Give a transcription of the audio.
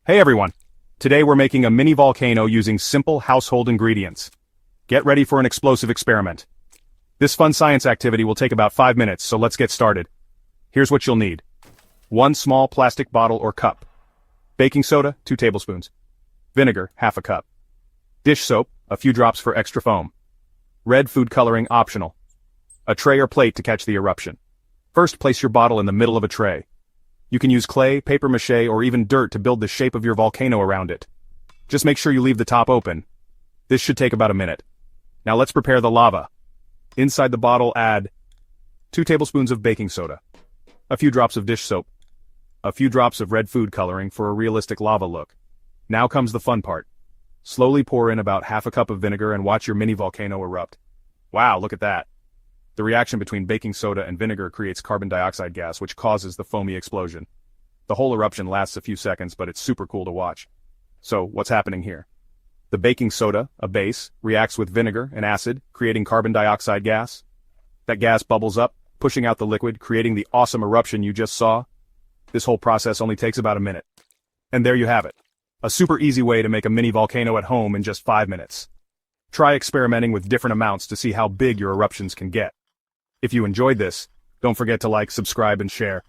Hey everyone! Today we're making a mini volcano using simple household ingredients. Get ready for an explosive experiment. This fun science activity will take about 5 minutes, so let's get started. Here's what you'll need. 1 small plastic bottle or cup. Baking soda, 2 tablespoons. Vinegar, half a cup. Dish soap, a few drops for extra foam. Red food coloring optional. A tray or plate to catch the eruption. First, place your bottle in the middle of a tray. You can use clay, papier-mâché, or even dirt to build the shape of your volcano around it. Just make sure you leave the top open. This should take about a minute. Now let's prepare the lava. Inside the bottle add 2 tablespoons of baking soda, a few drops of dish soap, a few drops of red food coloring for a realistic lava look. Now comes the fun part. Slowly pour in about half a cup of vinegar and watch your mini volcano erupt. Wow, look at that. The reaction between baking soda and vinegar creates carbon dioxide gas, which causes the foamy explosion. The whole eruption lasts a few seconds, but it's super cool to watch. So, what's happening here? The baking soda, a base, reacts with vinegar and acid, creating carbon dioxide gas. That gas bubbles up, pushing out the liquid, creating the awesome eruption you just saw. This whole process only takes about a minute. And there you have it. A super easy way to make a mini volcano at home in just 5 minutes. Try experimenting with different amounts to see how big your eruptions can get. If you enjoyed this, don't forget to like, subscribe, and share.